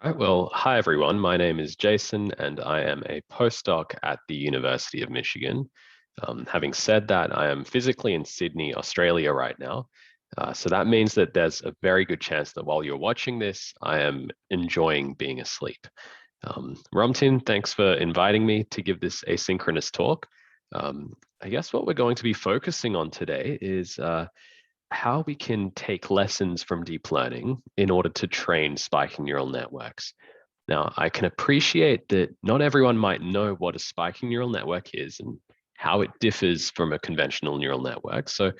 Right, well, hi everyone. My name is Jason, and I am a postdoc at the University of Michigan. Having said that, I am physically in Sydney, Australia right now. So that means that there's a very good chance that while you're watching this, I am enjoying being asleep. Ramtin, thanks for inviting me to give this asynchronous talk. I guess what we're going to be focusing on today is how we can take lessons from deep learning in order to train spiking neural networks. Now, I can appreciate that not everyone might know what a spiking neural network is and how it differs from a conventional neural network. So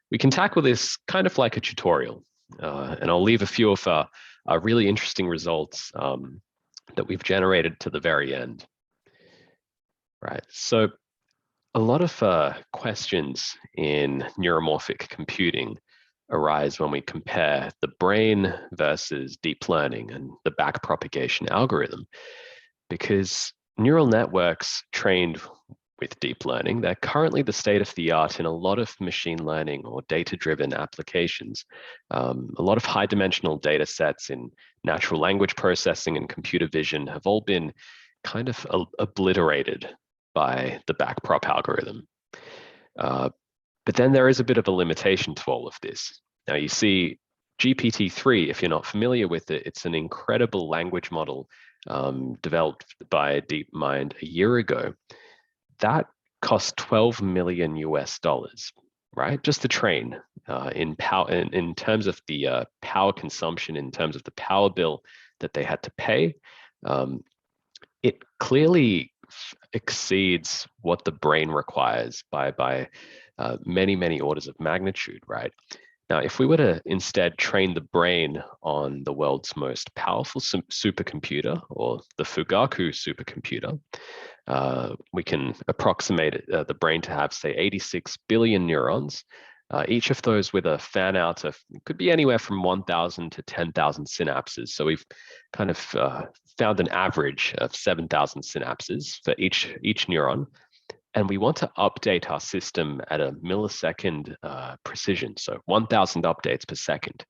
we can tackle this kind of like a tutorial. And I'll leave a few of our really interesting results that we've generated to the very end. Right. So a lot of questions in neuromorphic computing arise when we compare the brain versus deep learning and the backpropagation algorithm, because neural networks trained with deep learning, they're currently the state of the art in a lot of machine learning or data-driven applications. A lot of high-dimensional data sets in natural language processing and computer vision have all been kind of obliterated by the backprop algorithm. But then there is a bit of a limitation to all of this. Now you see GPT-3, if you're not familiar with it, it's an incredible language model developed by DeepMind a year ago. That cost 12 million US dollars, right? Just to train in power, in terms of the power consumption, in terms of the power bill that they had to pay. It clearly exceeds what the brain requires by many, many orders of magnitude, right? Now, if we were to instead train the brain on the world's most powerful supercomputer, or the Fugaku supercomputer, we can approximate the brain to have, say, 86 billion neurons, each of those with a fan out of, could be anywhere from 1,000 to 10,000 synapses. So we've kind of found an average of 7,000 synapses for each neuron. And we want to update our system at a millisecond precision, so 1,000 updates per second.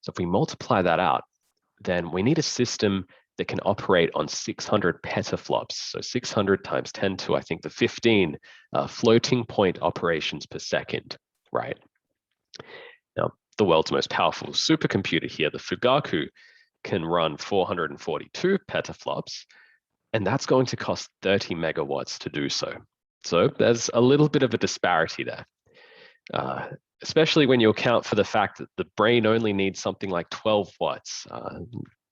So if we multiply that out, then we need a system that can operate on 600 petaflops, so 600 times 10 to, I think, the 15 floating point operations per second, right? Now, the world's most powerful supercomputer here, the Fugaku, can run 442 petaflops, and that's going to cost 30 megawatts to do so. So there's a little bit of a disparity there, especially when you account for the fact that the brain only needs something like 12 watts,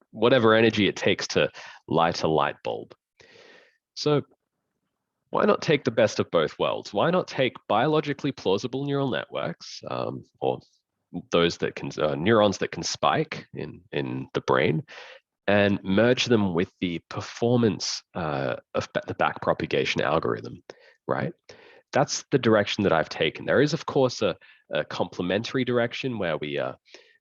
whatever energy it takes to light a light bulb. So why not take the best of both worlds? Why not take biologically plausible neural networks, or those that can, neurons that can spike in the brain, and merge them with the performance of the backpropagation algorithm, right? That's the direction that I've taken. There is, of course, a complementary direction where we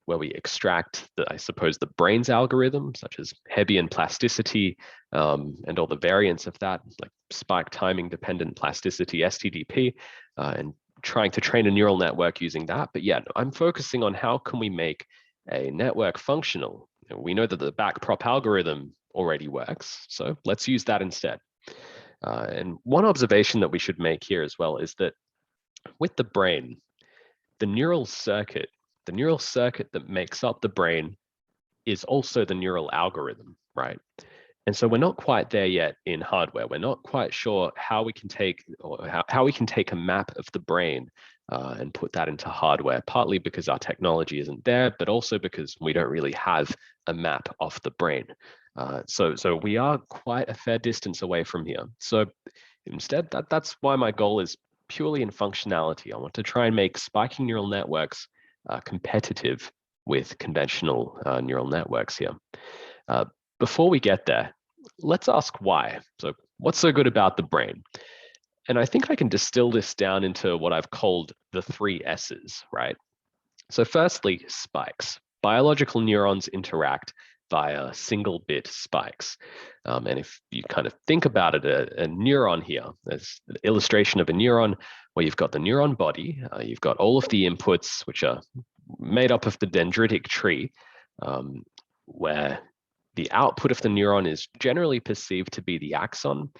extract, I suppose, the brain's algorithm, such as Hebbian plasticity and all the variants of that, like spike timing dependent plasticity, STDP, and trying to train a neural network using that. But yeah, I'm focusing on how can we make a network functional. We know that the backprop algorithm already works, so let's use that instead. And one observation that we should make here as well is that with the brain, the neural circuit that makes up the brain is also the neural algorithm, right? And so we're not quite there yet in hardware. We're not quite sure how we can take, or how we can take a map of the brain and put that into hardware, partly because our technology isn't there, but also because we don't really have a map of the brain. So we are quite a fair distance away from here. So instead, that's why my goal is purely in functionality. I want to try and make spiking neural networks competitive with conventional neural networks here. Before we get there, let's ask why. So what's so good about the brain? And I think I can distill this down into what I've called the 3 S's, right? So firstly, spikes. Biological neurons interact via single bit spikes. And if you kind of think about it, a neuron here, there's an illustration of a neuron where you've got the neuron body, you've got all of the inputs, which are made up of the dendritic tree, where The output of the neuron is generally perceived to be the axon,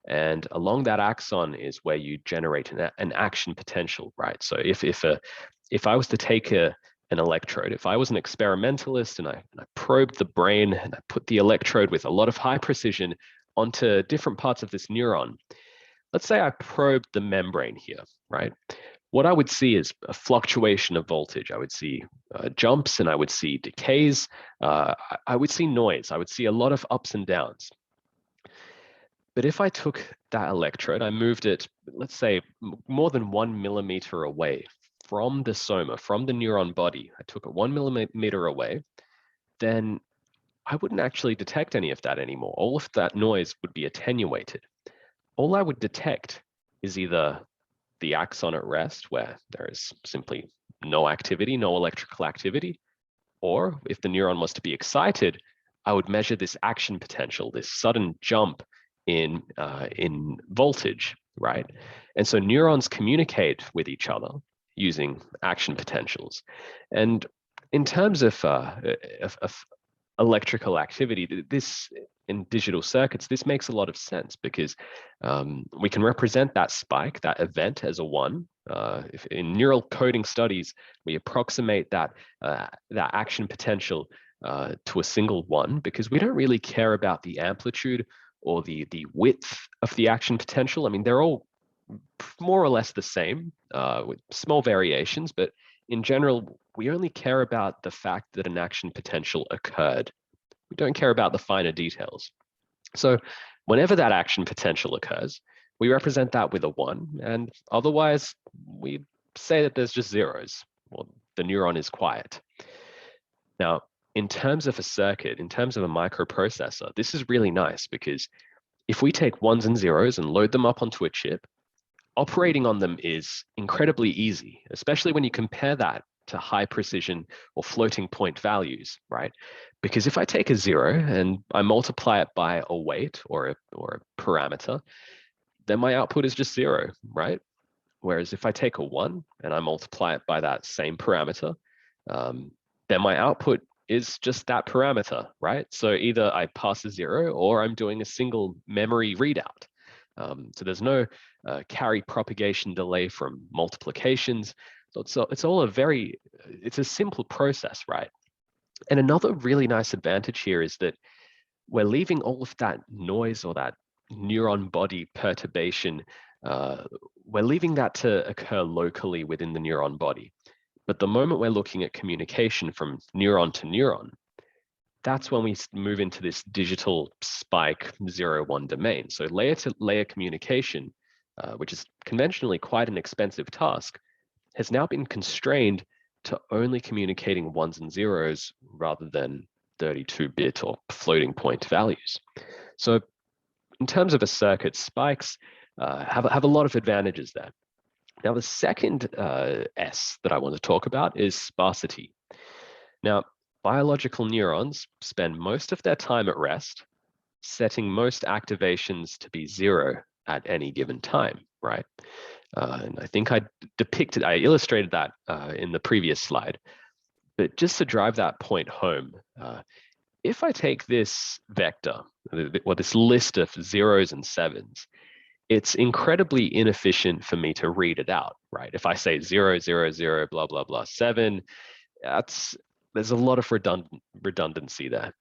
and along that axon is where you generate an action potential, right? So if I was to take an electrode, if I was an experimentalist and I probed the brain and I put the electrode with a lot of high precision onto different parts of this neuron, let's say I probed the membrane here, right? What I would see is a fluctuation of voltage. I would see jumps and I would see decays. I would see noise. I would see a lot of ups and downs. But if I took that electrode, I moved it, let's say, more than 1 millimeter away from the soma, from the neuron body, I took it 1 millimeter away, then I wouldn't actually detect any of that anymore. All of that noise would be attenuated. All I would detect is either the axon at rest, where there is simply no activity, no electrical activity, or if the neuron was to be excited, I would measure this action potential, this sudden jump in voltage, right? And so neurons communicate with each other using action potentials. And in terms of electrical activity, this in digital circuits, this makes a lot of sense because we can represent that spike, that event, as a 1. If in neural coding studies, we approximate that action potential to a single 1 because we don't really care about the amplitude or the width of the action potential. I mean, they're all more or less the same with small variations, but in general, we only care about the fact that an action potential occurred. We don't care about the finer details. So whenever that action potential occurs, we represent that with a 1, and otherwise we say that there's just zeros, or the neuron is quiet. Now, in terms of a circuit, in terms of a microprocessor, this is really nice because if we take 1s and 0s and load them up onto a chip, operating on them is incredibly easy, especially when you compare that to high precision or floating point values, right? Because if I take a 0 and I multiply it by a weight or a parameter, then my output is just 0, right? Whereas if I take a 1 and I multiply it by that same parameter, then my output is just that parameter, right? So either I pass a 0 or I'm doing a single memory readout. So there's no carry propagation delay from multiplications. So it's all it's a simple process, right? And another really nice advantage here is that we're leaving all of that noise or that neuron body perturbation, we're leaving that to occur locally within the neuron body. But the moment we're looking at communication from neuron to neuron, that's when we move into this digital spike 0-1 domain. So layer to layer communication, which is conventionally quite an expensive task, has now been constrained to only communicating 1s and 0s rather than 32-bit or floating point values. So in terms of a circuit, spikes have a lot of advantages there. Now, the second S that I want to talk about is sparsity. Now, biological neurons spend most of their time at rest, setting most activations to be 0 at any given time, right? And I think I illustrated that in the previous slide. But just to drive that point home, if I take this vector, or this list of 0s and 7s, it's incredibly inefficient for me to read it out, right? If I say 0, 0, 0, blah, blah, blah, 7, there's a lot of redundancy there.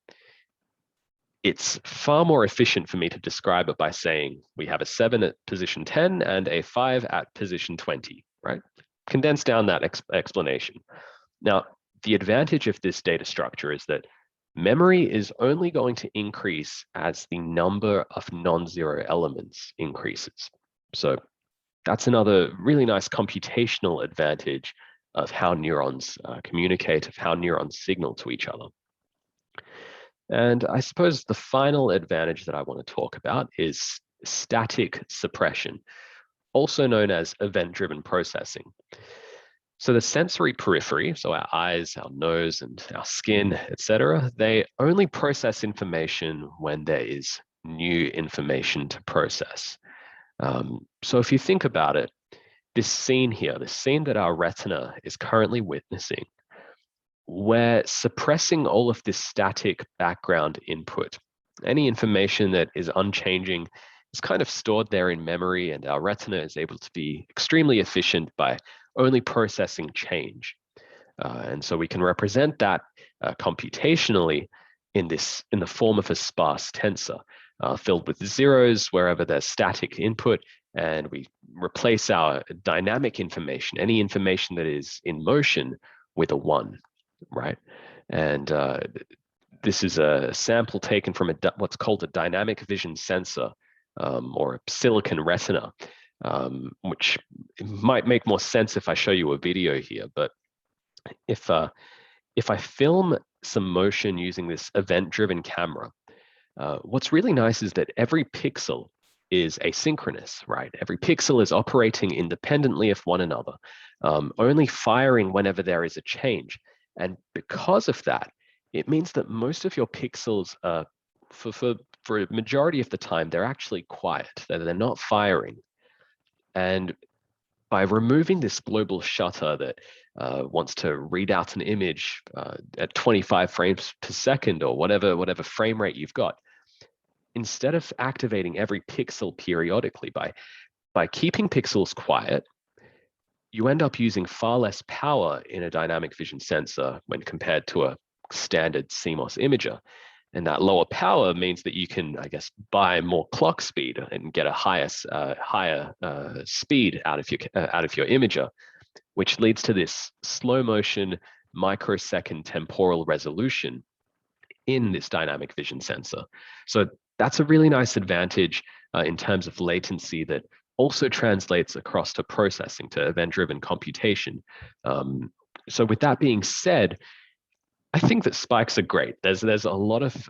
It's far more efficient for me to describe it by saying we have a 7 at position 10 and a 5 at position 20, right? Condense down that explanation. Now, the advantage of this data structure is that memory is only going to increase as the number of non-zero elements increases. So that's another really nice computational advantage of how neurons communicate, of how neurons signal to each other. And I suppose the final advantage that I want to talk about is static suppression, also known as event-driven processing. So the sensory periphery, so our eyes, our nose, and our skin, etc., they only process information when there is new information to process. So if you think about it, this scene here, this scene that our retina is currently witnessing, we're suppressing all of this static background input. Any information that is unchanging is kind of stored there in memory, and our retina is able to be extremely efficient by only processing change. And so we can represent that computationally in the form of a sparse tensor filled with zeros wherever there's static input, and we replace our dynamic information, any information that is in motion, with a 1, right? And this is a sample taken from what's called a dynamic vision sensor, or a silicon retina, which might make more sense if I show you a video here. But if I film some motion using this event-driven camera, what's really nice is that every pixel is asynchronous, right? Every pixel is operating independently of one another, only firing whenever there is a change. And because of that, it means that most of your pixels, for a majority of the time, they're actually quiet. They're not firing. And by removing this global shutter that wants to read out an image at 25 frames per second or whatever frame rate you've got, instead of activating every pixel periodically, by keeping pixels quiet, you end up using far less power in a dynamic vision sensor when compared to a standard CMOS imager. And that lower power means that you can, I guess, buy more clock speed and get a higher speed out of your imager, which leads to this slow motion microsecond temporal resolution in this dynamic vision sensor. So that's a really nice advantage in terms of latency that also translates across to processing, to event-driven computation. So with that being said, I think that spikes are great. There's a lot of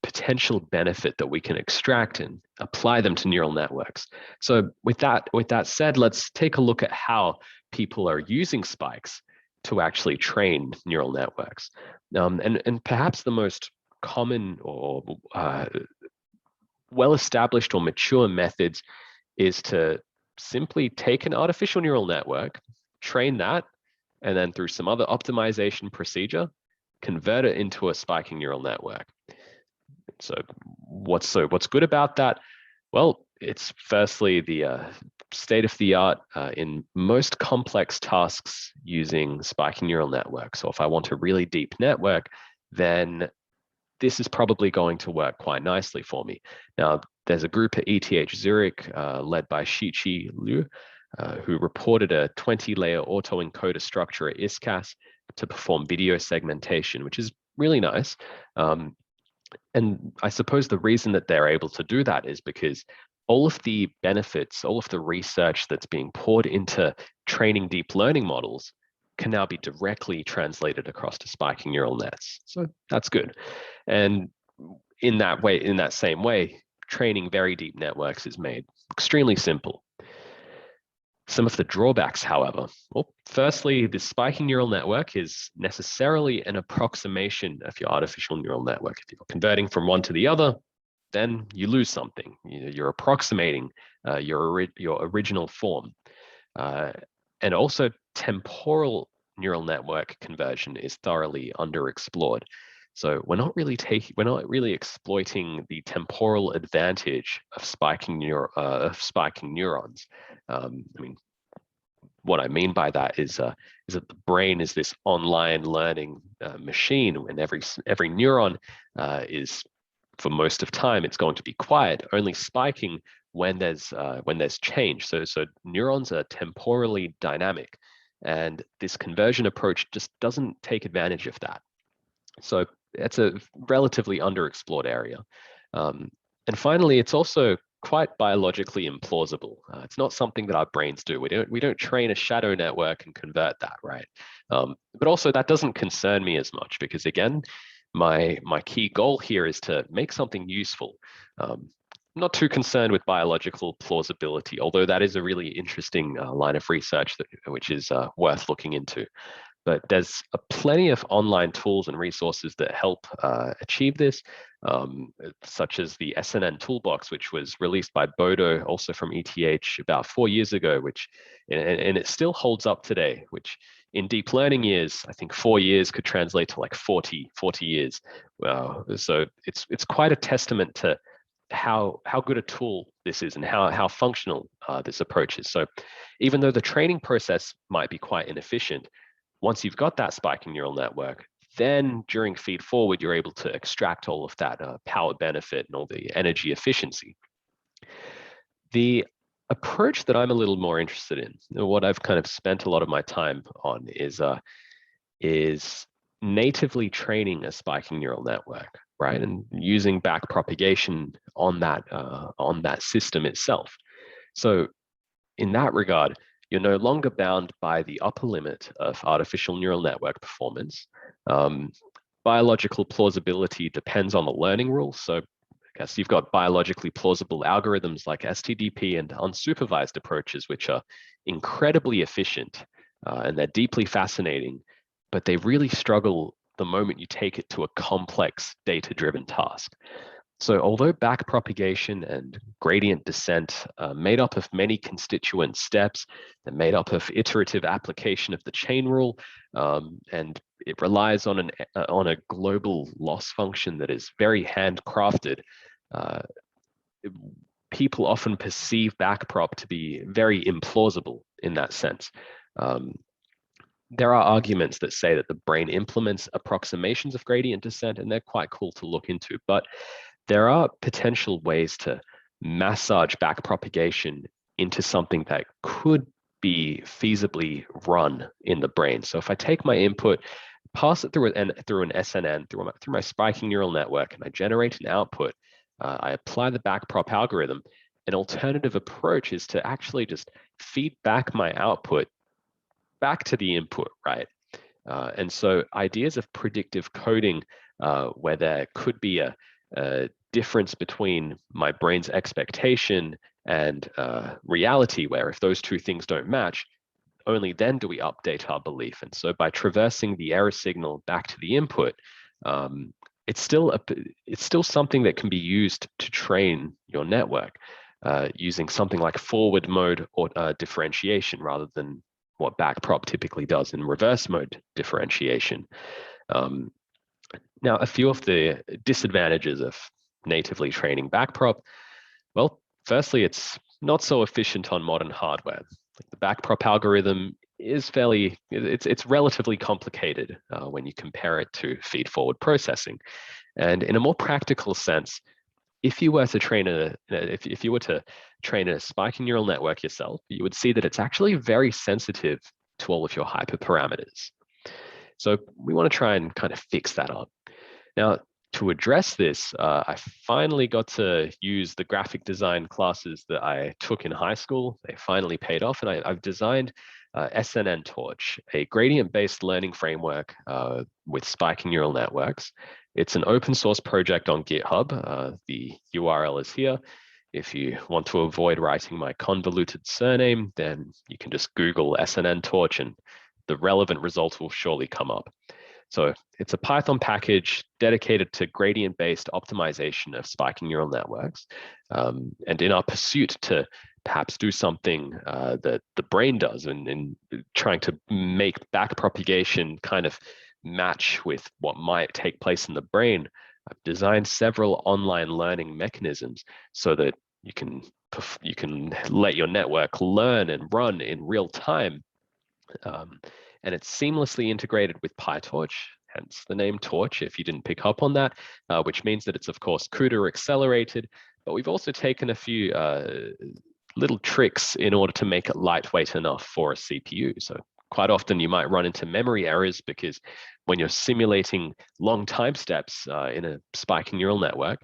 potential benefit that we can extract and apply them to neural networks. So with that said, let's take a look at how people are using spikes to actually train neural networks. And perhaps the most common or well-established or mature methods is to simply take an artificial neural network, train that, and then through some other optimization procedure, convert it into a spiking neural network. So what's good about that? Well, it's firstly the state of the art in most complex tasks using spiking neural networks. So if I want a really deep network, then this is probably going to work quite nicely for me. Now, there's a group at ETH Zurich led by Shiqi Liu, who reported a 20-layer autoencoder structure at ISCAS to perform video segmentation, which is really nice. And I suppose the reason that they're able to do that is because all of the benefits, all of the research that's being poured into training deep learning models can now be directly translated across to spiking neural nets. So that's good. And in that same way, training very deep networks is made extremely simple. Some of the drawbacks, however, well, firstly, the spiking neural network is necessarily an approximation of your artificial neural network. If you're converting from one to the other, then you lose something. You're approximating your original form. And also, temporal neural network conversion is thoroughly underexplored. So we're not really exploiting the temporal advantage of spiking neurons. I mean, what I mean by that is that the brain is this online learning machine, and every neuron is, for most of time, it's going to be quiet, only spiking when there's change. So neurons are temporally dynamic, and this conversion approach just doesn't take advantage of that. So it's a relatively underexplored area. And finally, it's also quite biologically implausible. It's not something that our brains do. We don't train a shadow network and convert that, right? But also that doesn't concern me as much because, again, my key goal here is to make something useful. I'm not too concerned with biological plausibility, although that is a really interesting line of research which is worth looking into. But there's plenty of online tools and resources that help achieve this, such as the SNN Toolbox, which was released by Bodo, also from ETH, about 4 years ago, and it still holds up today, which in deep learning years, I think 4 years could translate to like 40 years. So it's quite a testament to how good a tool this is and how functional this approach is. So even though the training process might be quite inefficient, once you've got that spiking neural network, then during feed forward, you're able to extract all of that power benefit and all the energy efficiency. The approach that I'm a little more interested in, what I've kind of spent a lot of my time on, is natively training a spiking neural network, right, and using backpropagation on that system itself. So in that regard, you're no longer bound by the upper limit of artificial neural network performance. Biological plausibility depends on the learning rules. So I guess you've got biologically plausible algorithms like STDP and unsupervised approaches, which are incredibly efficient and they're deeply fascinating, but they really struggle the moment you take it to a complex data-driven task. So although backpropagation and gradient descent are made up of many constituent steps, they're made up of iterative application of the chain rule, and it relies on a global loss function that is very handcrafted, people often perceive backprop to be very implausible in that sense. There are arguments that say that the brain implements approximations of gradient descent, and they're quite cool to look into, but there are potential ways to massage backpropagation into something that could be feasibly run in the brain. So if I take my input, pass it through an SNN, through my spiking neural network, and I generate an output, I apply the backprop algorithm, an alternative approach is to actually just feed back my output back to the input, right? And so ideas of predictive coding, where there could be a difference between my brain's expectation and reality, where if those two things don't match, only then do we update our belief. And so by traversing the error signal back to the input, it's still something that can be used to train your network using something like forward mode or differentiation rather than what backprop typically does in reverse mode differentiation. Now, a few of the disadvantages of natively training backprop, well, firstly, it's not so efficient on modern hardware. The backprop algorithm is it's relatively complicated when you compare it to feed-forward processing. And in a more practical sense, if you were to train a spiking neural network yourself, you would see that it's actually very sensitive to all of your hyperparameters. So we want to try and kind of fix that up. Now, to address this, I finally got to use the graphic design classes that I took in high school. They finally paid off, and I've designed SNN Torch, a gradient-based learning framework with spiking neural networks. It's an open source project on GitHub. The URL is here. If you want to avoid writing my convoluted surname, then you can just Google SNN Torch and the relevant results will surely come up. So it's a Python package dedicated to gradient-based optimization of spiking neural networks. And in our pursuit to perhaps do something that the brain does and trying to make backpropagation kind of match with what might take place in the brain, I've designed several online learning mechanisms so that you can let your network learn and run in real time. And it's seamlessly integrated with PyTorch, hence the name Torch, if you didn't pick up on that, which means that it's, of course, CUDA accelerated. But we've also taken a few little tricks in order to make it lightweight enough for a CPU. So quite often you might run into memory errors because when you're simulating long time steps in a spiking neural network,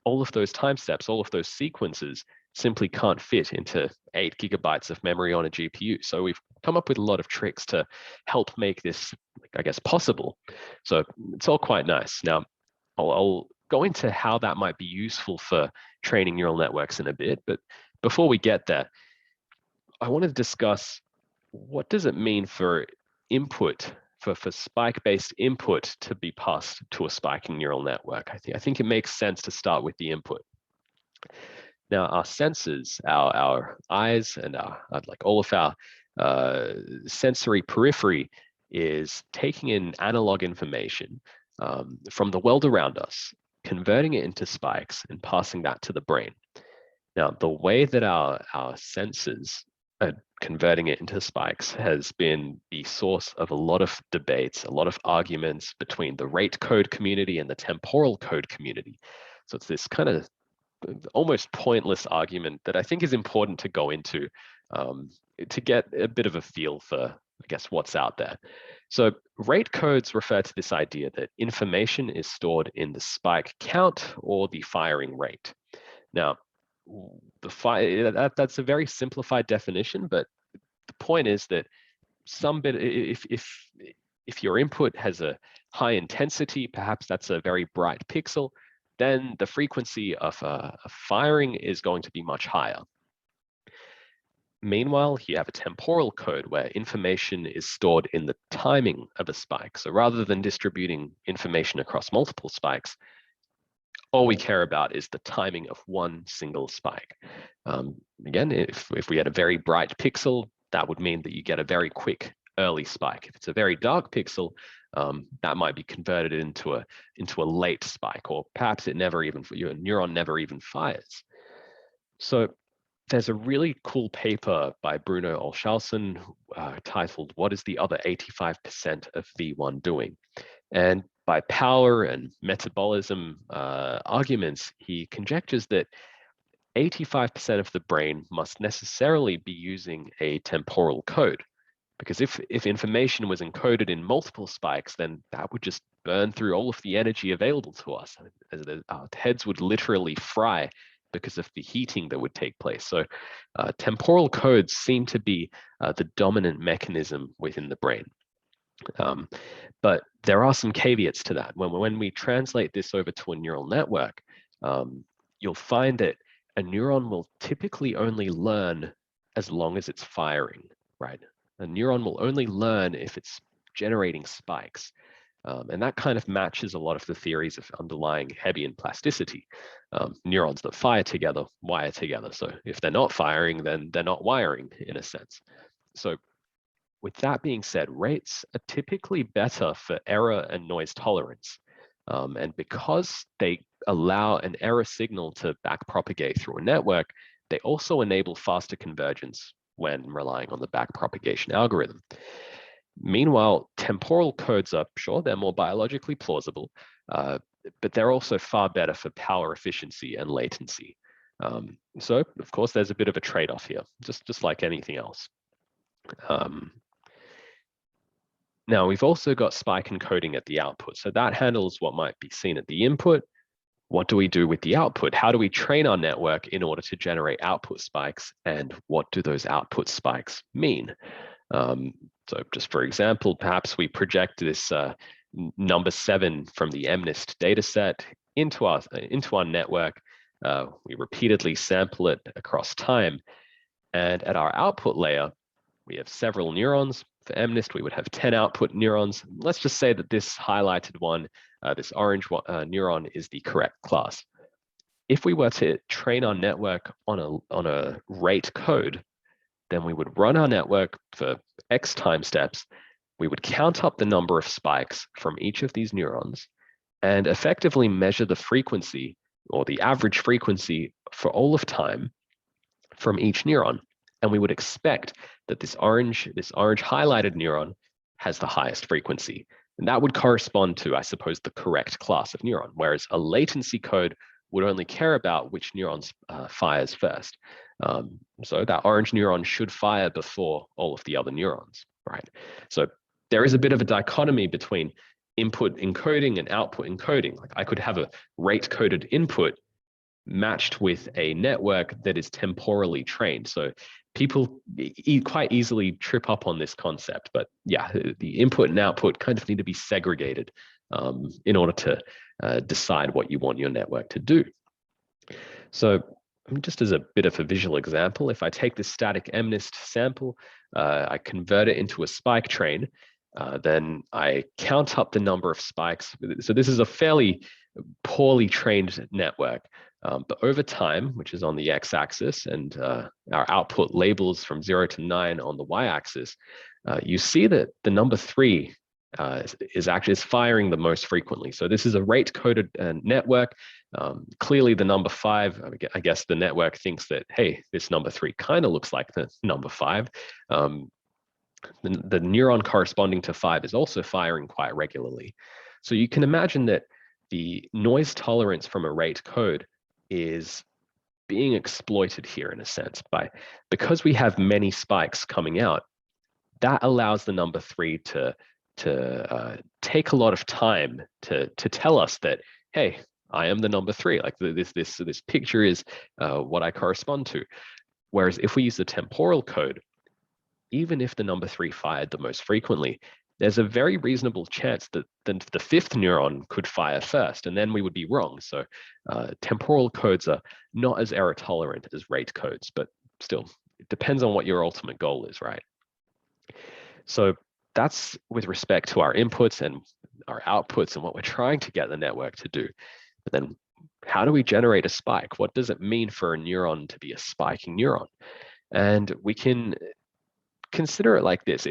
all of those time steps, all of those sequences simply can't fit into 8 GB of memory on a GPU. So we've come up with a lot of tricks to help make this, I guess, possible. So it's all quite nice. Now, I'll go into how that might be useful for training neural networks in a bit. But before we get there, I want to discuss what does it mean for input, for spike-based input to be passed to a spiking neural network. I think it makes sense to start with the input. Now, our senses, our eyes, and like all of our sensory periphery is taking in analog information from the world around us, converting it into spikes and passing that to the brain. Now, the way that our senses are converting it into spikes has been the source of a lot of debates, a lot of arguments between the rate code community and the temporal code community. So it's this kind of almost pointless argument that I think is important to go into to get a bit of a feel for, I guess, what's out there. So rate codes refer to this idea that information is stored in the spike count or the firing rate. Now, that's a very simplified definition, but the point is that if your input has a high intensity, perhaps that's a very bright pixel, then the frequency of firing is going to be much higher. Meanwhile, you have a temporal code where information is stored in the timing of a spike. So rather than distributing information across multiple spikes, all we care about is the timing of one single spike. Again, if we had a very bright pixel, that would mean that you get a very quick early spike. If it's a very dark pixel, that might be converted into a late spike, or perhaps your neuron never even fires. So there's a really cool paper by Bruno Olshausen titled, "What is the other 85% of V1 doing?" And by power and metabolism arguments, he conjectures that 85% of the brain must necessarily be using a temporal code. Because if information was encoded in multiple spikes, then that would just burn through all of the energy available to us. Our heads would literally fry because of the heating that would take place. So temporal codes seem to be the dominant mechanism within the brain. But there are some caveats to that. When we translate this over to a neural network, you'll find that a neuron will typically only learn as long as it's firing, right? A neuron will only learn if it's generating spikes. And that kind of matches a lot of the theories of underlying Hebbian plasticity. Neurons that fire together, wire together. So if they're not firing, then they're not wiring in a sense. So with that being said, rates are typically better for error and noise tolerance. And because they allow an error signal to backpropagate through a network, they also enable faster convergence when relying on the backpropagation algorithm. Meanwhile, temporal codes are, sure, they're more biologically plausible, but they're also far better for power efficiency and latency. So, of course, there's a bit of a trade-off here, just like anything else. Now, we've also got spike encoding at the output. So that handles what might be seen at the input. What do we do with the output? How do we train our network in order to generate output spikes? And what do those output spikes mean? So just for example, perhaps we project this number 7 from the MNIST dataset into our network. We repeatedly sample it across time. And at our output layer, we have several neurons. For MNIST, we would have 10 output neurons. Let's just say that this highlighted one, this orange neuron, is the correct class. If we were to train our network on a rate code, then we would run our network for X time steps. We would count up the number of spikes from each of these neurons and effectively measure the frequency or the average frequency for all of time from each neuron. And we would expect that this orange highlighted neuron has the highest frequency. And that would correspond to, I suppose, the correct class of neuron, whereas a latency code would only care about which neurons fires first. So that orange neuron should fire before all of the other neurons, right? So there is a bit of a dichotomy between input encoding and output encoding. Like I could have a rate-coded input matched with a network that is temporally trained. So people quite easily trip up on this concept, but yeah, the input and output kind of need to be segregated in order to decide what you want your network to do. So just as a bit of a visual example, if I take this static MNIST sample, I convert it into a spike train, then I count up the number of spikes. So this is a fairly poorly trained network. But over time, which is on the x-axis, and our output labels from 0 to 9 on the y-axis, you see that the number 3 is firing the most frequently. So this is a rate-coded network. Clearly, the number 5, I guess the network thinks that, hey, this number 3 kind of looks like the number 5. The neuron corresponding to 5 is also firing quite regularly. So you can imagine that the noise tolerance from a rate code is being exploited here in a sense because we have many spikes coming out. That allows the number 3 to take a lot of time to tell us that, hey, I am the number 3. Like this picture is what I correspond to. Whereas if we use the temporal code, even if the number 3 fired the most frequently, there's a very reasonable chance that the 5th neuron could fire first, and then we would be wrong. So temporal codes are not as error tolerant as rate codes, but still, it depends on what your ultimate goal is, right? So that's with respect to our inputs and our outputs and what we're trying to get the network to do. But then how do we generate a spike? What does it mean for a neuron to be a spiking neuron? And we can consider it like this.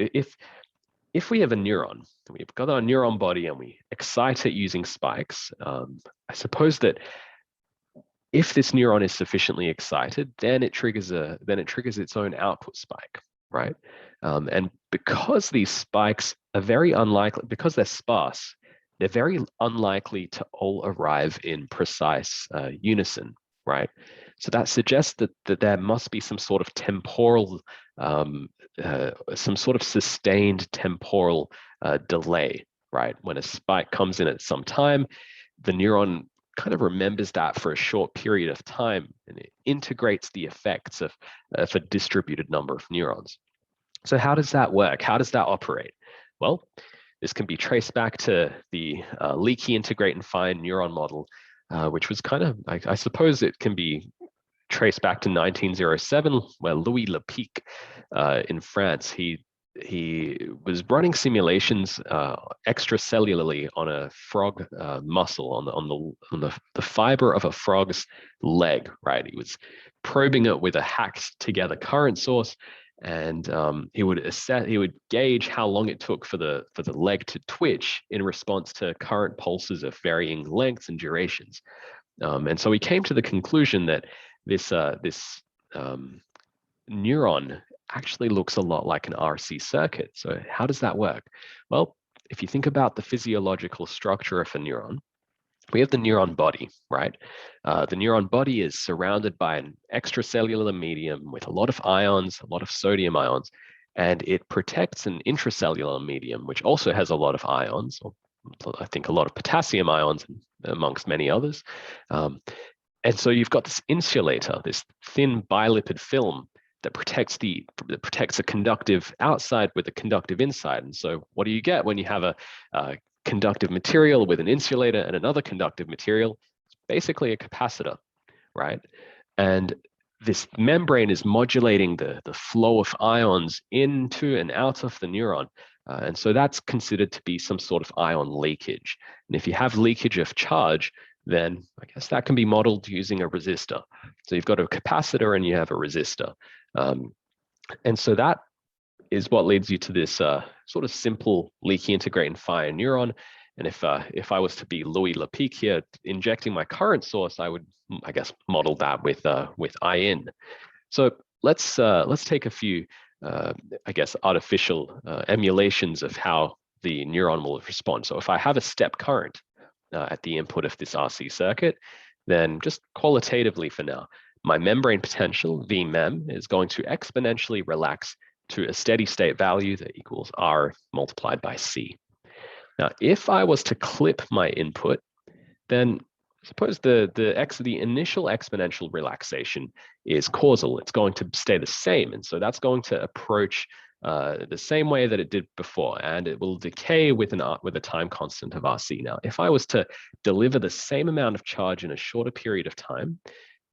If we have a neuron, we've got our neuron body and we excite it using spikes, I suppose that if this neuron is sufficiently excited, then it triggers its own output spike, right? And because these spikes are very unlikely, because they're sparse, they're very unlikely to all arrive in precise unison, right? So that suggests that there must be some sort of temporal, some sort of sustained temporal delay, right? When a spike comes in at some time, the neuron kind of remembers that for a short period of time, and it integrates the effects of a distributed number of neurons. So how does that work? How does that operate? Well, this can be traced back to the leaky integrate and find neuron model, which was kind of, I suppose it can be traced back to 1907, where Louis Lepic in France, he was running simulations extracellularly on a frog muscle, on the fiber of a frog's leg, right? He was probing it with a hacked together current source, and he would gauge how long it took for the leg to twitch in response to current pulses of varying lengths and durations. And so he came to the conclusion that this neuron actually looks a lot like an RC circuit. So how does that work? Well, if you think about the physiological structure of a neuron, we have the neuron body, right? The neuron body is surrounded by an extracellular medium with a lot of ions, a lot of sodium ions, and it protects an intracellular medium, which also has a lot of ions, or I think a lot of potassium ions, amongst many others. And so you've got this insulator, this thin bilipid film that protects a conductive outside with a conductive inside. And so what do you get when you have a conductive material with an insulator and another conductive material? It's basically a capacitor, right? And this membrane is modulating the flow of ions into and out of the neuron. And so that's considered to be some sort of ion leakage. And if you have leakage of charge, then I guess that can be modeled using a resistor. So you've got a capacitor and you have a resistor. And so that is what leads you to this sort of simple leaky integrate and fire neuron. And if I was to be Louis Lepic here, injecting my current source, I would, I guess, model that with IN. So let's take a few, I guess, artificial emulations of how the neuron will respond. So if I have a step current at the input of this RC circuit, then just qualitatively for now, my membrane potential, Vmem, is going to exponentially relax to a steady state value that equals R multiplied by C. Now, if I was to clip my input, then suppose the initial exponential relaxation is causal. It's going to stay the same. And so that's going to approach the same way that it did before, and it will decay with a time constant of RC. Now, if I was to deliver the same amount of charge in a shorter period of time,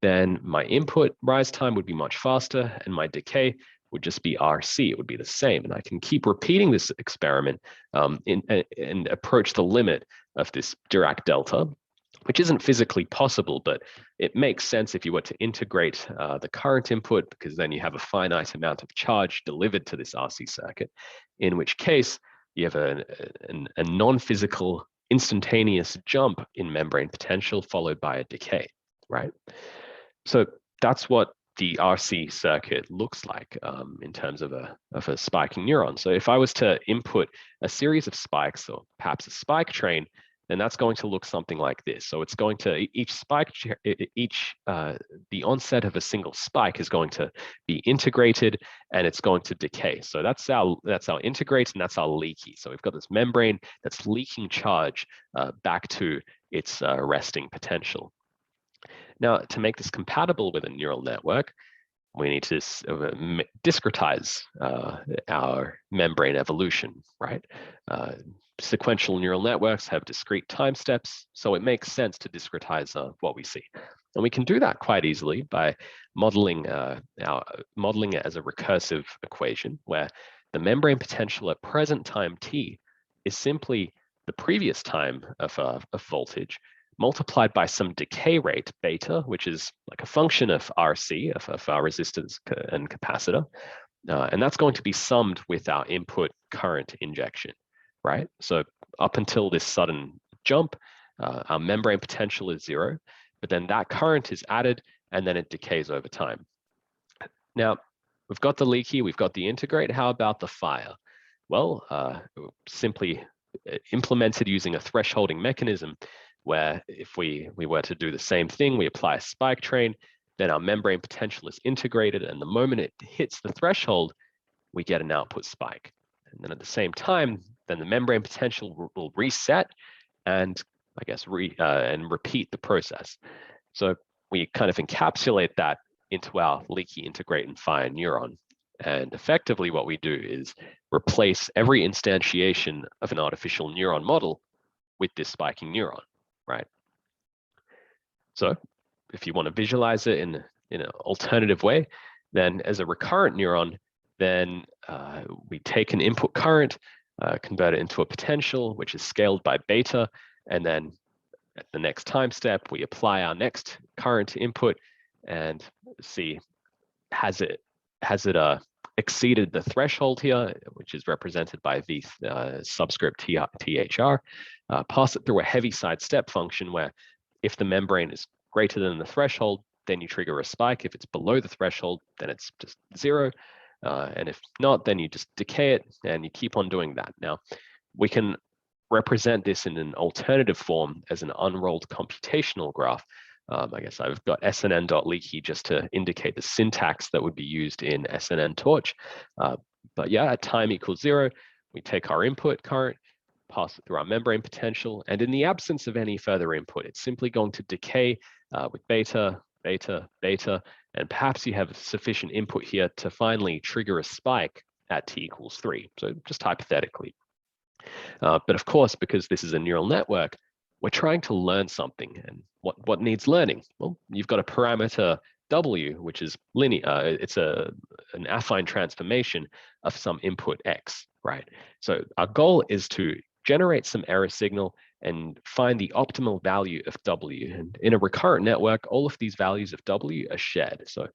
then my input rise time would be much faster and my decay would just be RC. It would be the same. And I can keep repeating this experiment and approach the limit of this Dirac delta, which isn't physically possible, but it makes sense if you were to integrate the current input, because then you have a finite amount of charge delivered to this RC circuit, in which case you have a non-physical instantaneous jump in membrane potential followed by a decay, right? So that's what the RC circuit looks like in terms of a spiking neuron. So if I was to input a series of spikes, or perhaps a spike train, then that's going to look something like this. So it's going to, the onset of a single spike is going to be integrated and it's going to decay. So that's our integrate and that's our leaky. So we've got this membrane that's leaking charge back to its resting potential. Now, to make this compatible with a neural network, we need to discretize our membrane evolution, right? Sequential neural networks have discrete time steps, so it makes sense to discretize what we see. And we can do that quite easily by modeling it as a recursive equation where the membrane potential at present time t is simply the previous time of voltage multiplied by some decay rate, beta, which is like a function of RC, of our resistance and capacitor. And that's going to be summed with our input current injection, right? So up until this sudden jump, our membrane potential is 0, but then that current is added and then it decays over time. Now, we've got the leaky, we've got the integrate. How about the fire? Well, simply implemented using a thresholding mechanism, where if we were to do the same thing, we apply a spike train, then our membrane potential is integrated, and the moment it hits the threshold, we get an output spike. And then at the same time, then the membrane potential will reset and I guess and repeat the process. So we kind of encapsulate that into our leaky, integrate, and fire neuron. And effectively what we do is replace every instantiation of an artificial neuron model with this spiking neuron, right? So if you want to visualize it in an alternative way, then as a recurrent neuron, then we take an input current, convert it into a potential, which is scaled by beta, and then at the next time step, we apply our next current input and see, has it exceeded the threshold here, which is represented by the subscript THR, pass it through a Heaviside step function where if the membrane is greater than the threshold, then you trigger a spike. If it's below the threshold, then it's just 0. And if not, then you just decay it and you keep on doing that. Now, we can represent this in an alternative form as an unrolled computational graph. I guess I've got snn.leaky just to indicate the syntax that would be used in SNN torch. But yeah, at time equals 0, we take our input current, pass it through our membrane potential, and in the absence of any further input, it's simply going to decay with beta, beta, beta, and perhaps you have sufficient input here to finally trigger a spike at t equals 3. So just hypothetically. But of course, because this is a neural network, we're trying to learn something. And what needs learning? Well, you've got a parameter w, which is linear. It's an affine transformation of some input x, right? So our goal is to generate some error signal and find the optimal value of w. And in a recurrent network, all of these values of w are shared. So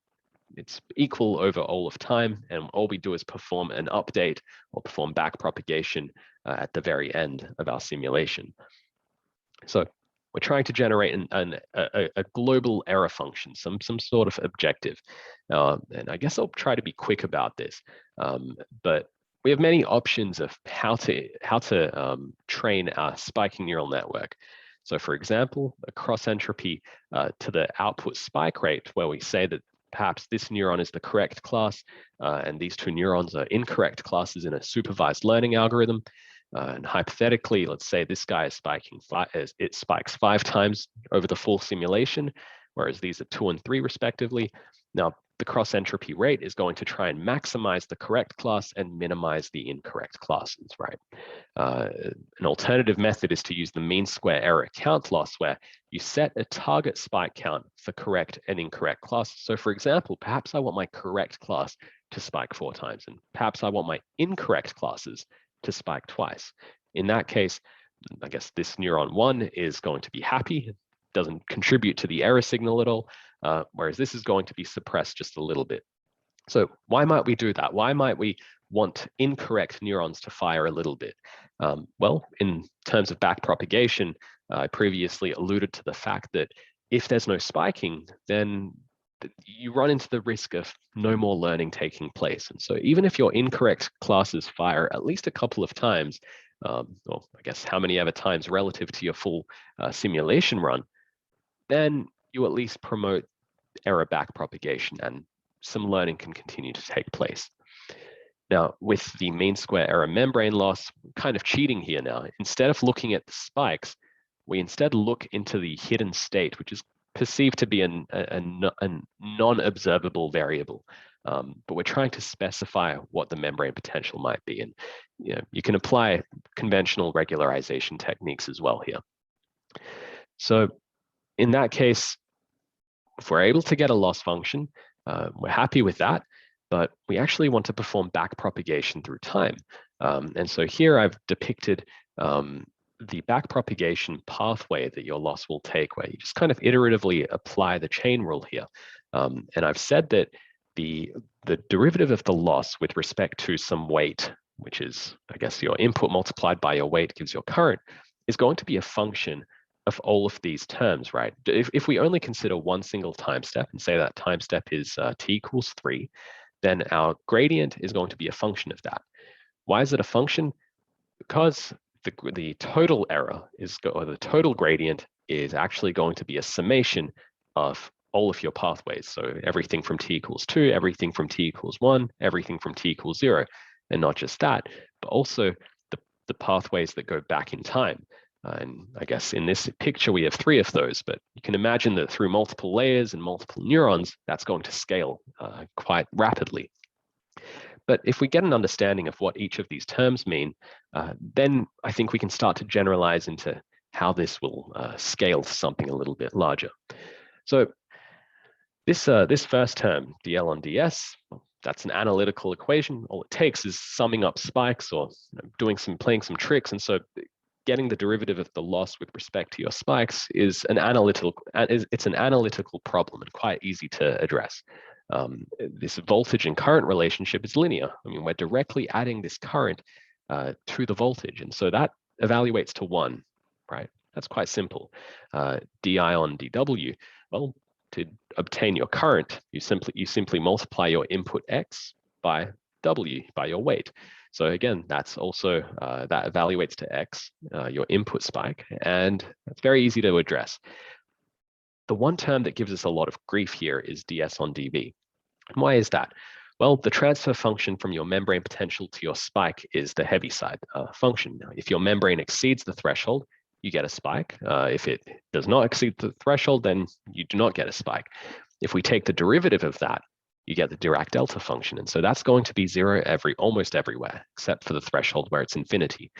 it's equal over all of time, and all we do is perform an update or perform back propagation at the very end of our simulation. So we're trying to generate a global error function, some sort of objective. And I guess I'll try to be quick about this. But we have many options of how to train our spiking neural network. So for example, a cross entropy to the output spike rate, where we say that perhaps this neuron is the correct class and these two neurons are incorrect classes in a supervised learning algorithm. And hypothetically, let's say this guy is spiking it spikes 5 times over the full simulation, whereas these are 2 and 3 respectively. Now, the cross entropy rate is going to try and maximize the correct class and minimize the incorrect classes, right? An alternative method is to use the mean square error count loss, where you set a target spike count for correct and incorrect classes. So for example, perhaps I want my correct class to spike 4 times, and perhaps I want my incorrect classes to spike twice. In that case, I guess this neuron 1 is going to be happy, doesn't contribute to the error signal at all, whereas this is going to be suppressed just a little bit. So why might we do that? Why might we want incorrect neurons to fire a little bit? Well, in terms of backpropagation, I previously alluded to the fact that if there's no spiking, then you run into the risk of no more learning taking place. And so even if your incorrect classes fire at least a couple of times, or I guess how many ever times relative to your full simulation run, then you at least promote error backpropagation and some learning can continue to take place. Now, with the mean square error membrane loss, kind of cheating here now. Instead of looking at the spikes, we instead look into the hidden state, which is perceived to be a non-observable variable. But we're trying to specify what the membrane potential might be. And you can apply conventional regularization techniques as well here. So in that case, if we're able to get a loss function, we're happy with that, but we actually want to perform backpropagation through time. And so here I've depicted the backpropagation pathway that your loss will take, where you just kind of iteratively apply the chain rule here. And I've said that the derivative of the loss with respect to some weight, which is, I guess, your input multiplied by your weight gives your current, is going to be a function of all of these terms, right? If we only consider one single time step and say that time step is t equals 3, then our gradient is going to be a function of that. Why is it a function? Because the total error is, or the total gradient is actually going to be a summation of all of your pathways. So everything from t equals 2, everything from t equals 1, everything from t equals 0. And not just that, but also the pathways that go back in time. And I guess in this picture, we have 3 of those, but you can imagine that through multiple layers and multiple neurons, that's going to scale quite rapidly. But if we get an understanding of what each of these terms mean, then I think we can start to generalize into how this will scale to something a little bit larger. So this first term, dl on ds, that's an analytical equation. All it takes is summing up spikes or playing some tricks. And so getting the derivative of the loss with respect to your spikes is an analytical problem and quite easy to address. This voltage and current relationship is linear. I mean, we're directly adding this current to the voltage. And so that evaluates to 1, right? That's quite simple. di on dw, well, to obtain your current, you simply multiply your input x by w, by your weight. So again, that's also, that evaluates to x, your input spike, and that's very easy to address. The one term that gives us a lot of grief here is ds on dv. And why is that? Well, the transfer function from your membrane potential to your spike is the Heaviside function. Now, if your membrane exceeds the threshold, you get a spike. If it does not exceed the threshold, then you do not get a spike. If we take the derivative of that, you get the Dirac delta function. And so that's going to be 0 almost everywhere, except for the threshold where it's infinity.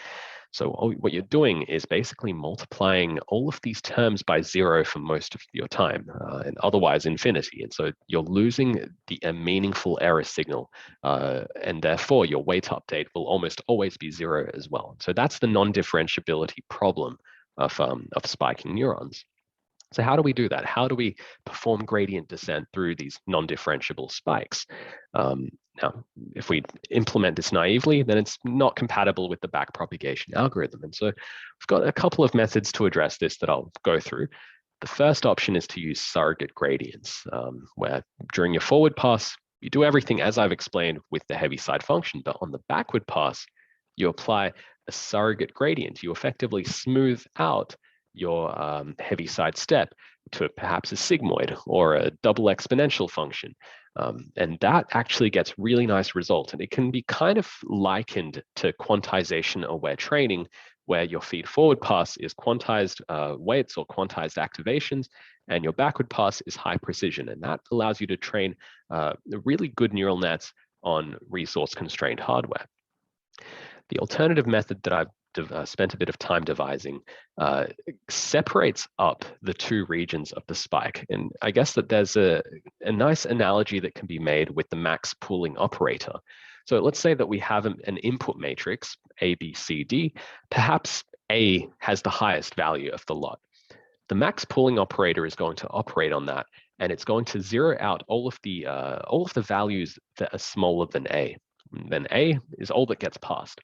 So what you're doing is basically multiplying all of these terms by 0 for most of your time, and otherwise infinity. And so you're losing a meaningful error signal, and therefore your weight update will almost always be 0 as well. So that's the non-differentiability problem of spiking neurons. So how do we do that? How do we perform gradient descent through these non-differentiable spikes? Now, if we implement this naively, then it's not compatible with the backpropagation algorithm. And so we've got a couple of methods to address this that I'll go through. The first option is to use surrogate gradients, where during your forward pass, you do everything as I've explained with the Heaviside function, but on the backward pass, you apply a surrogate gradient. You effectively smooth out your Heaviside step to perhaps a sigmoid or a double exponential function. And that actually gets really nice results. And it can be kind of likened to quantization aware training, where your feed forward pass is quantized weights or quantized activations, and your backward pass is high precision. And that allows you to train really good neural nets on resource-constrained hardware. The alternative method that I've spent a bit of time devising separates up the two regions of the spike. And I guess that there's a nice analogy that can be made with the max pooling operator. So let's say that we have an input matrix, A, B, C, D. Perhaps A has the highest value of the lot. The max pooling operator is going to operate on that, and it's going to zero out all of the values that are smaller than A. Then A is all that gets passed.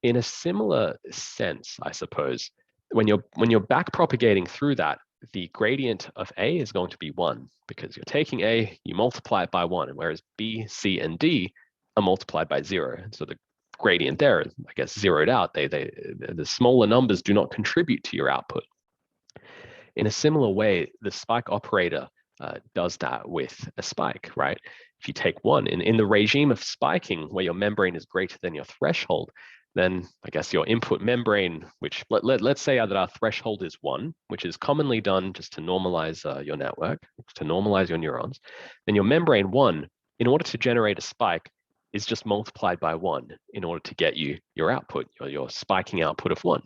In a similar sense, I suppose, when you're back propagating through that, the gradient of A is going to be 1, because you're taking A, you multiply it by 1, and whereas B, C, and D are multiplied by 0. So the gradient there is, I guess, zeroed out. The smaller numbers do not contribute to your output. In a similar way, the spike operator does that with a spike, right? If you take 1, in the regime of spiking, where your membrane is greater than your threshold, then I guess your input membrane, which let's say that our threshold is 1, which is commonly done just to normalize your network, to normalize your neurons, then your membrane 1, in order to generate a spike, is just multiplied by 1 in order to get you your output, your spiking output of 1.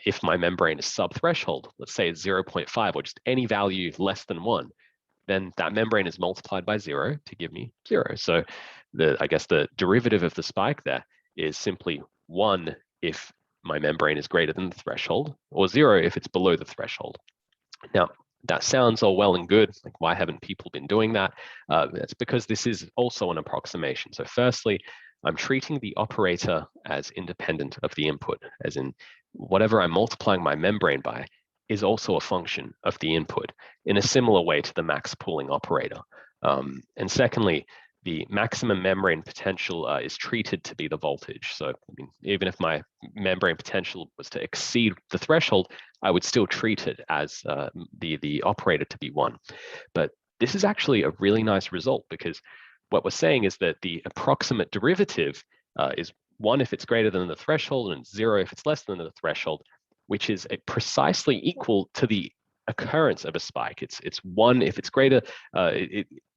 If my membrane is sub-threshold, let's say it's 0.5 or just any value less than 1, then that membrane is multiplied by 0 to give me 0. So I guess the derivative of the spike there is simply 1 if my membrane is greater than the threshold, or 0 if it's below the threshold. Now, that sounds all well and good. Like, why haven't people been doing that? That's because this is also an approximation. So firstly, I'm treating the operator as independent of the input, as in whatever I'm multiplying my membrane by is also a function of the input in a similar way to the max pooling operator. And secondly, the maximum membrane potential is treated to be the voltage. So I mean, even if my membrane potential was to exceed the threshold, I would still treat it as the operator to be 1. But this is actually a really nice result, because what we're saying is that the approximate derivative is 1 if it's greater than the threshold and 0 if it's less than the threshold, which is precisely equal to the occurrence of a spike. It's 1 if it's greater.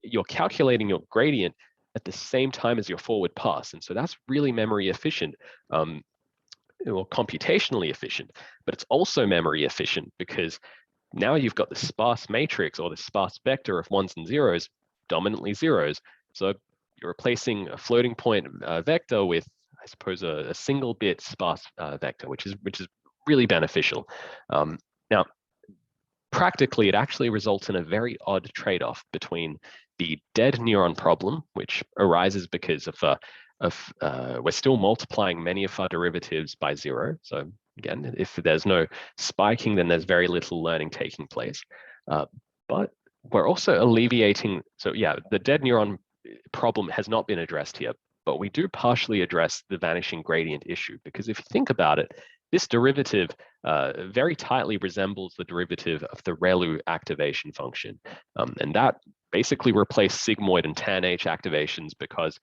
You're calculating your gradient at the same time as your forward pass, and so that's really memory efficient, or computationally efficient. But it's also memory efficient because now you've got the sparse matrix, or the sparse vector of 1s and 0s, dominantly 0s. So you're replacing a floating point vector with, I suppose, a single bit sparse vector, which is really beneficial. Now, practically, it actually results in a very odd trade-off between the dead neuron problem, which arises because of we're still multiplying many of our derivatives by 0. So again, if there's no spiking, then there's very little learning taking place. But we're also alleviating, so yeah, the dead neuron problem has not been addressed here, but we do partially address the vanishing gradient issue, because if you think about it, this derivative very tightly resembles the derivative of the ReLU activation function. And that basically replaced sigmoid and tanh activations, because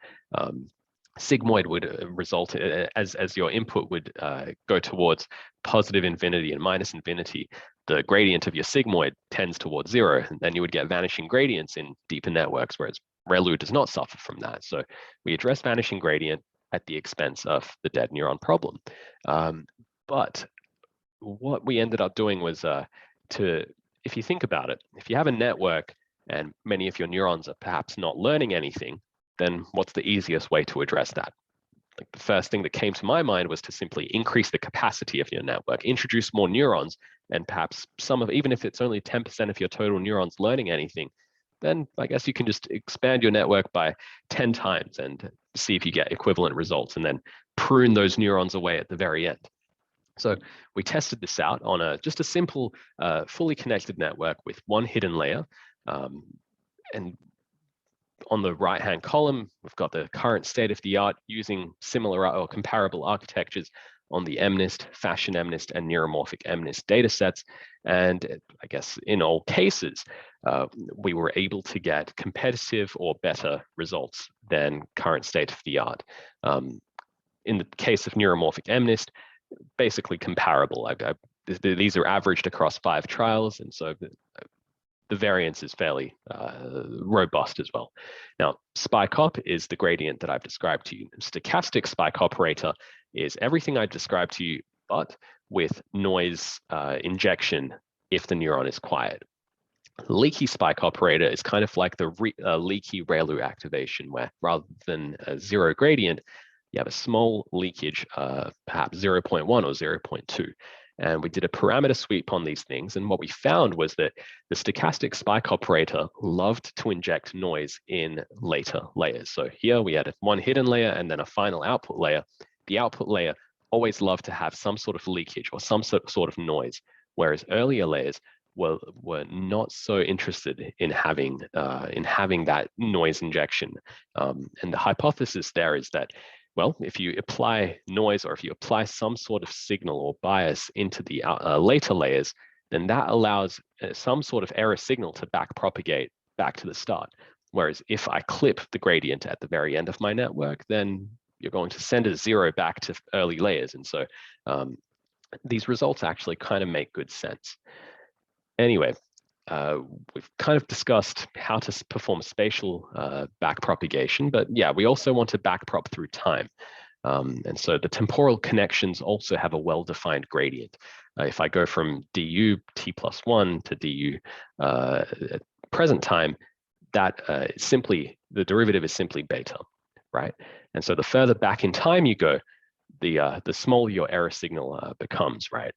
sigmoid would result, as your input would go towards positive infinity and minus infinity, the gradient of your sigmoid tends towards 0, and then you would get vanishing gradients in deeper networks, whereas ReLU does not suffer from that. So we address vanishing gradient at the expense of the dead neuron problem. But what we ended up doing was if you think about it, if you have a network and many of your neurons are perhaps not learning anything, then what's the easiest way to address that? Like, the first thing that came to my mind was to simply increase the capacity of your network, introduce more neurons, and perhaps even if it's only 10% of your total neurons learning anything, then I guess you can just expand your network by 10 times and see if you get equivalent results, and then prune those neurons away at the very end. So we tested this out on just a simple, fully connected network with one hidden layer. And on the right-hand column, we've got the current state of the art using similar or comparable architectures on the MNIST, Fashion MNIST, and Neuromorphic MNIST datasets. And I guess in all cases, we were able to get competitive or better results than current state of the art. In the case of Neuromorphic MNIST, basically comparable. These are averaged across 5 trials, and so the variance is fairly robust as well. Now, spike op is the gradient that I've described to you. Stochastic spike operator is everything I described to you, but with noise injection if the neuron is quiet. Leaky spike operator is kind of like the leaky ReLU activation, where rather than a 0 gradient, you have a small leakage, perhaps 0.1 or 0.2. And we did a parameter sweep on these things. And what we found was that the stochastic spike operator loved to inject noise in later layers. So here we had one hidden layer and then a final output layer. The output layer always loved to have some sort of leakage or some sort of noise, whereas earlier layers were not so interested in having that noise injection. And the hypothesis there is that, well, if you apply noise or if you apply some sort of signal or bias into the later layers, then that allows some sort of error signal to back propagate back to the start. Whereas if I clip the gradient at the very end of my network, then you're going to send a 0 back to early layers. And so these results actually kind of make good sense. Anyway, we've kind of discussed how to perform spatial backpropagation, but yeah, we also want to backprop through time. And so the temporal connections also have a well-defined gradient. If I go from du t+1 to du at present time, that the derivative is simply beta, right? And so the further back in time you go, the smaller your error signal becomes, right?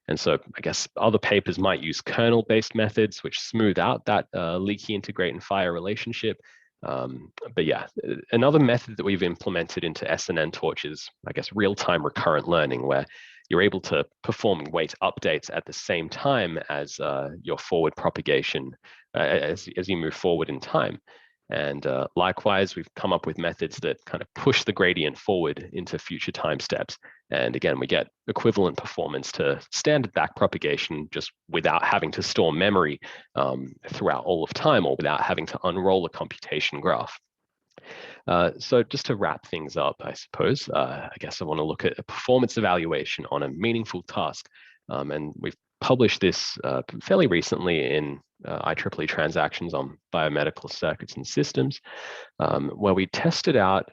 And so I guess other papers might use kernel-based methods, which smooth out that leaky integrate and fire relationship. But yeah, another method that we've implemented into SNN Torch is, I guess, real-time recurrent learning, where you're able to perform weight updates at the same time as your forward propagation, as you move forward in time. And likewise, we've come up with methods that kind of push the gradient forward into future time steps. And again, we get equivalent performance to standard backpropagation just without having to store memory throughout all of time or without having to unroll a computation graph. So just to wrap things up, I suppose, I guess I want to look at a performance evaluation on a meaningful task. And we've published this fairly recently in IEEE Transactions on Biomedical Circuits and Systems, where we tested out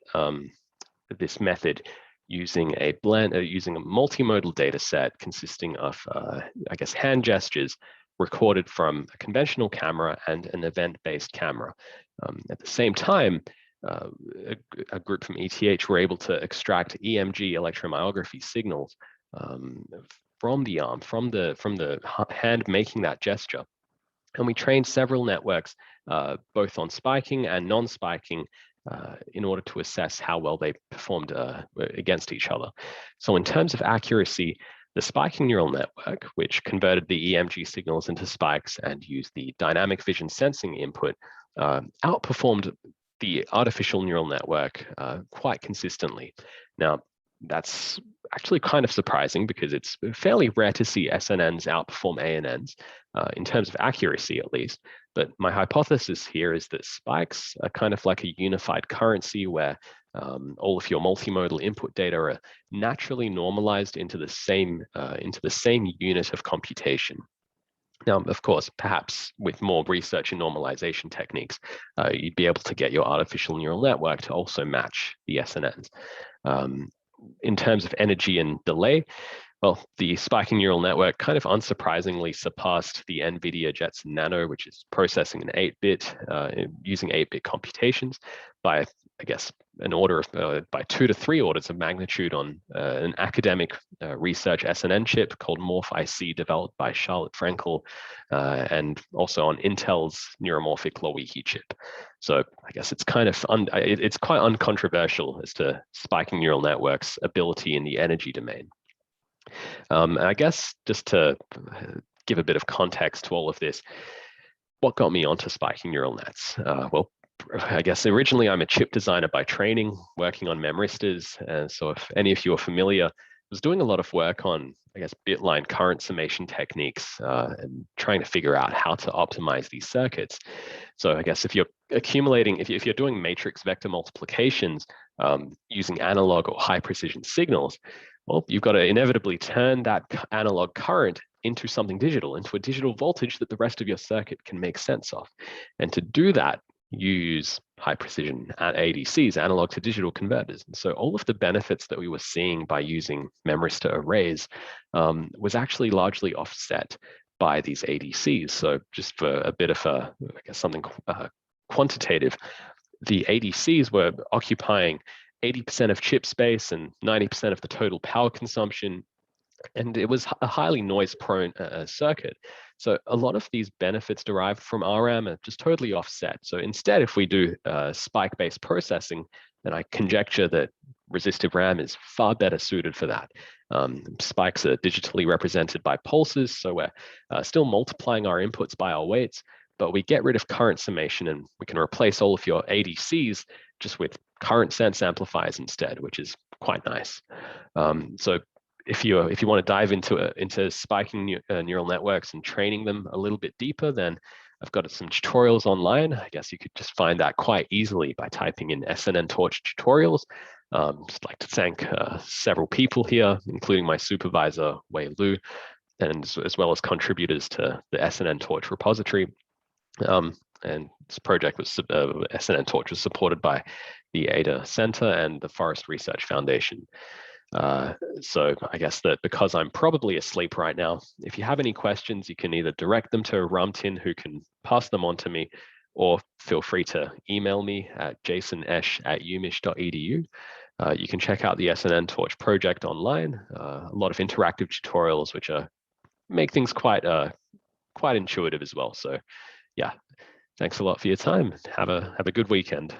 this method using a multimodal data set consisting of, I guess, hand gestures recorded from a conventional camera and an event-based camera. At the same time, a group from ETH were able to extract EMG electromyography signals from the arm, from the hand making that gesture. And we trained several networks, both on spiking and non-spiking, in order to assess how well they performed against each other. So in terms of accuracy, the spiking neural network, which converted the EMG signals into spikes and used the dynamic vision sensing input, outperformed the artificial neural network quite consistently. Now, that's actually kind of surprising because it's fairly rare to see SNNs outperform ANNs, in terms of accuracy at least. But my hypothesis here is that spikes are kind of like a unified currency where all of your multimodal input data are naturally normalized into the same unit of computation. Now, of course, perhaps with more research and normalization techniques, you'd be able to get your artificial neural network to also match the SNNs. In terms of energy and delay, well, the spiking neural network kind of unsurprisingly surpassed the NVIDIA Jetson Nano, which is processing an 8-bit, using 8-bit computations by, I guess, an order of, by 2 to 3 orders of magnitude on an academic research SNN chip called Morph-IC, developed by Charlotte Frenkel, and also on Intel's neuromorphic Loihi chip. So I guess it's kind of, it's quite uncontroversial as to spiking neural networks' ability in the energy domain. I guess just to give a bit of context to all of this, what got me onto spiking neural nets? Well, I guess originally I'm a chip designer by training, working on memristors. And so if any of you are familiar, I was doing a lot of work on, I guess, bit-line current summation techniques and trying to figure out how to optimize these circuits. So I guess if you're accumulating, if you're doing matrix vector multiplications using analog or high precision signals, Well, you've got to inevitably turn that analog current into something digital, into a digital voltage that the rest of your circuit can make sense of. And to do that, you use high precision ADCs, analog to digital converters. And so all of the benefits that we were seeing by using memristor arrays was actually largely offset by these ADCs. So just for a bit of I guess something quantitative, the ADCs were occupying 80% of chip space and 90% of the total power consumption. And it was a highly noise-prone circuit. So a lot of these benefits derived from RRAM are just totally offset. So instead, if we do spike-based processing, then I conjecture that resistive RAM is far better suited for that. Spikes are digitally represented by pulses, so we're still multiplying our inputs by our weights, but we get rid of current summation and we can replace all of your ADCs just with current sense amplifiers instead, which is quite nice. So if you want to dive into spiking neural networks and training them a little bit deeper, then I've got some tutorials online. I guess you could just find that quite easily by typing in SNN Torch tutorials. Just like to thank several people here, including my supervisor, Wei Lu, and as well as contributors to the SNN Torch repository. And this project was SNN Torch was supported by the Ada Center and the Forest Research Foundation. So I guess that because I'm probably asleep right now, if you have any questions, you can either direct them to Ramtin, who can pass them on to me, or feel free to email me at jasonesh@umich.edu. You can check out the SNN Torch project online. A lot of interactive tutorials, which make things quite intuitive as well. So yeah, thanks a lot for your time. Have a good weekend.